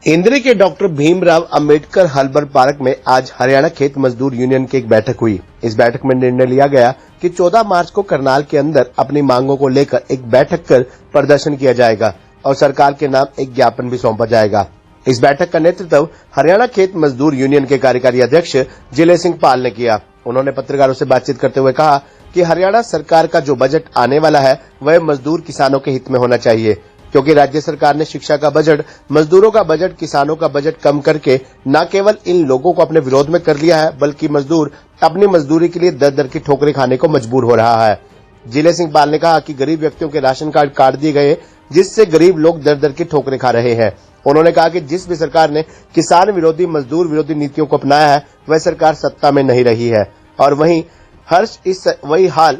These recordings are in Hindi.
इंद्री के doctor Bhimrao Ambedkar herbal park में आज हरियाणा खेत मजदूर यूनियन की एक बैठक हुई। इस बैठक में निर्णय लिया गया कि 14 मार्च को करनाल के अंदर अपनी मांगों को लेकर एक बैठक कर प्रदर्शन किया जाएगा और सरकार के नाम एक ज्ञापन भी सौंपा जाएगा। इस बैठक का नेतृत्व हरियाणा खेत मजदूर यूनियन के कार्यकारी अध्यक्ष जिले सिंह पाल ने किया। उन्होंने पत्रकारों से बातचीत करते हुए कहा कि हरियाणा सरकार का जो बजट आने वाला है वह मजदूर किसानों के हित में होना चाहिए, क्योंकि राज्य सरकार ने शिक्षा का बजट, मजदूरों का बजट, किसानों का बजट कम करके न केवल इन लोगों को अपने विरोध में कर लिया है, बल्कि मजदूर अपनी मजदूरी के लिए दर दर की ठोकरें खाने को मजबूर हो रहा है। जिले सिंह पाल ने कहा कि गरीब व्यक्तियों के राशन कार्ड काट दिए गए, जिससे गरीब लोग दर दर की ठोकरें खा रहे हैं। उन्होंने कहा कि जिस भी सरकार ने किसान विरोधी, मजदूर विरोधी नीतियों को अपनाया है, वह सरकार सत्ता में नहीं रही है और वही हाल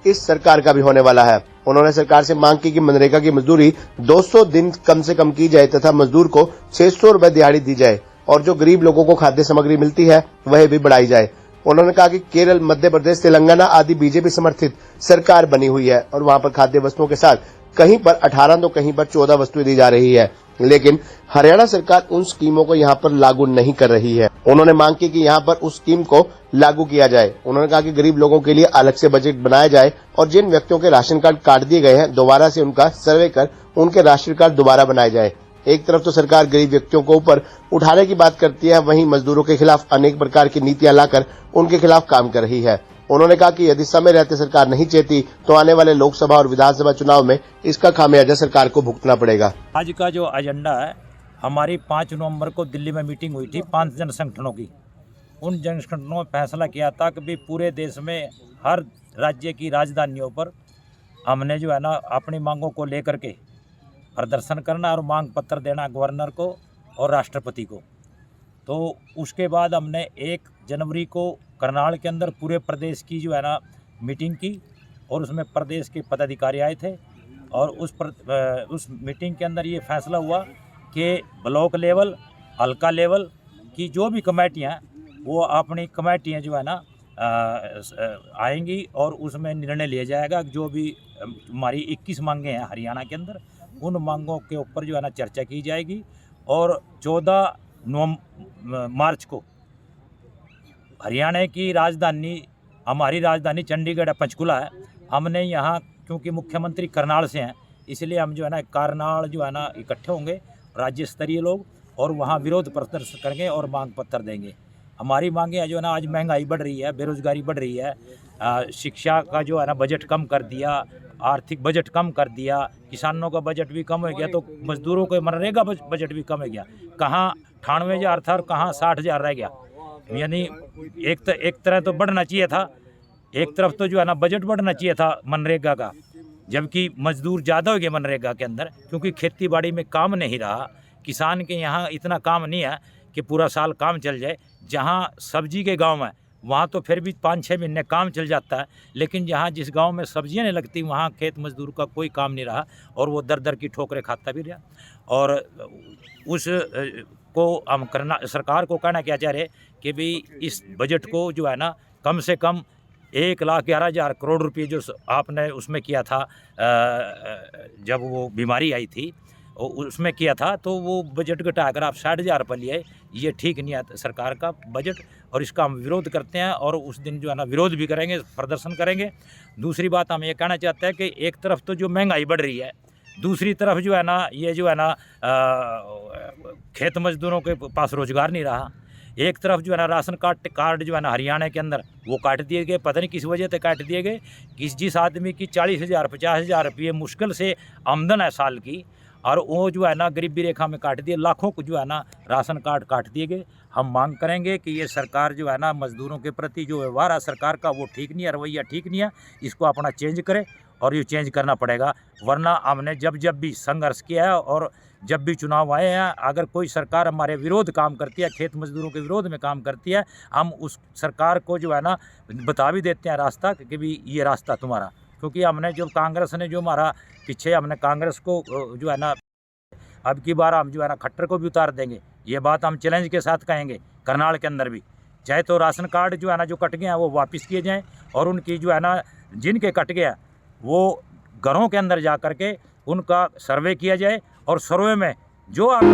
इस सरकार का भी होने वाला है। उन्होंने सरकार से मांग की कि मनरेगा की मजदूरी 200 दिन कम से कम की जाए तथा मजदूर को 600 रुपए दिहाड़ी दी जाए और जो गरीब लोगों को खाद्य सामग्री मिलती है वह भी बढ़ाई जाए। उन्होंने कहा कि केरल, मध्य प्रदेश, तेलंगाना आदि बीजेपी समर्थित सरकार बनी हुई है और वहां पर खाद्य वस्तुओं के साथ कहीं पर 18 तो कहीं पर 14 वस्तुएं दी जा रही है, लेकिन हरियाणा सरकार उन स्कीमों को यहां पर लागू नहीं कर रही है। उन्होंने मांग की कि यहां पर उस स्कीम को लागू किया जाए। उन्होंने कहा कि गरीब लोगों के लिए अलग से बजट बनाया जाए और जिन व्यक्तियों के राशन कार्ड काट दिए गए हैं, दोबारा से उनका सर्वे कर उनके राशन कार्ड दोबारा बनाए जाए। एक तरफ तो सरकार गरीब व्यक्तियों को ऊपर उठाने की बात करती है, वहीं मजदूरों के खिलाफ अनेक प्रकार की नीतियां लाकर उनके खिलाफ काम कर रही है। उन्होंने कहा कि यदि समय रहते सरकार नहीं चेती तो आने वाले लोकसभा और विधानसभा चुनाव में इसका खामियाजा सरकार को भुगतना पड़ेगा। आज का जो एजेंडा है, हमारी 5 नवंबर को दिल्ली में मीटिंग हुई थी 5 जन संगठनों की। उन जन संगठनों ने फैसला किया था कि भी पूरे देश में हर राज्य की राजधानियों पर हमने जो है ना अपनी मांगों को लेकर के प्रदर्शन करना और मांग पत्र देना गवर्नर को और राष्ट्रपति को। तो उसके बाद हमने 1 जनवरी को करनाल के अंदर पूरे प्रदेश की जो है ना मीटिंग की और उसमें प्रदेश के पदाधिकारी आए थे और उस मीटिंग के अंदर ये फैसला हुआ कि ब्लॉक लेवल, हल्का लेवल की जो भी कमेटियाँ वो अपनी कमेटियाँ जो है ना आएंगी और उसमें निर्णय लिया जाएगा। जो भी हमारी 21 मांगें हैं हरियाणा के अंदर, उन मांगों के ऊपर जो है ना चर्चा की जाएगी और 14 मार्च को हरियाणा की राजधानी, हमारी राजधानी चंडीगढ़ पंचकुला है। हमने यहाँ क्योंकि मुख्यमंत्री करनाल से हैं, इसलिए हम जो है ना करनाल जो है ना इकट्ठे होंगे राज्य स्तरीय लोग और वहाँ विरोध प्रदर्शन करेंगे और मांग पत्र देंगे। हमारी मांगें जो है ना, आज महंगाई बढ़ रही है, बेरोजगारी बढ़ रही है, शिक्षा का जो है ना बजट कम कर दिया, आर्थिक बजट कम कर दिया, किसानों का बजट भी कम हो गया, तो मजदूरों को मनरेगा बजट भी कम हो गया। कहाँ 98,000 था और कहाँ 60,000 रह गया। यानी एक तरह तो बढ़ना चाहिए था, एक तरफ तो जो है ना बजट बढ़ना चाहिए था मनरेगा का, जबकि मजदूर ज़्यादा हो गए मनरेगा के अंदर, क्योंकि खेती बाड़ी में काम नहीं रहा। किसान के यहाँ इतना काम नहीं है कि पूरा साल काम चल जाए। जहाँ सब्जी के गांव है वहाँ तो फिर भी 5-6 महीने काम चल जाता है, लेकिन जहाँ जिस गांव में सब्जियां नहीं लगती वहाँ खेत मजदूर का कोई काम नहीं रहा और वो दर दर की ठोकरें खाता भी रहा। और उस को हम सरकार को कहना क्या चाह रहे कि भाई इस बजट को जो है ना कम से कम 1,11,000 करोड़ रुपये जो आपने उसमें किया था जब वो बीमारी आई थी उसमें किया था, तो वो बजट घटाकर आप 60,000 रुपये लिए, ये ठीक नहीं है सरकार का बजट और इसका हम विरोध करते हैं और उस दिन जो है ना विरोध भी करेंगे, प्रदर्शन करेंगे। दूसरी बात हम ये कहना चाहते हैं कि एक तरफ तो जो महंगाई बढ़ रही है, दूसरी तरफ जो है ना ये जो है ना खेत मजदूरों के पास रोजगार नहीं रहा। एक तरफ जो है ना राशन कार्ड जो है ना हरियाणा के अंदर वो काट दिए गए, पता नहीं किस वजह से काट दिए गए। जिस आदमी की 40,000 50,000 रुपये मुश्किल से आमदन है साल की, और वो जो है ना गरीबी रेखा में काट दिए, लाखों को जो है ना राशन कार्ड काट दिए गए। हम मांग करेंगे कि ये सरकार जो है ना मजदूरों के प्रति जो व्यवहार है सरकार का वो ठीक नहीं है, रवैया ठीक नहीं है, इसको अपना चेंज करे और ये चेंज करना पड़ेगा। वरना हमने जब भी संघर्ष किया है और जब भी चुनाव आए हैं, अगर कोई सरकार हमारे विरोध काम करती है, खेत मजदूरों के विरोध में काम करती है, हम उस सरकार को जो है ना बता भी देते हैं रास्ता कि भी ये रास्ता तुम्हारा। क्योंकि हमने जो कांग्रेस ने जो हमारा पीछे, हमने कांग्रेस को जो है ना अब की बार हम जो है ना खट्टर को भी उतार देंगे। ये बात हम चैलेंज के साथ कहेंगे करनाल के अंदर भी। चाहे तो राशन कार्ड जो है ना जो कट गए हैं वो वापस किए जाएं और उनकी जो है ना जिनके कट गए वो घरों के अंदर जा कर के उनका सर्वे किया जाए और सर्वे में जो आप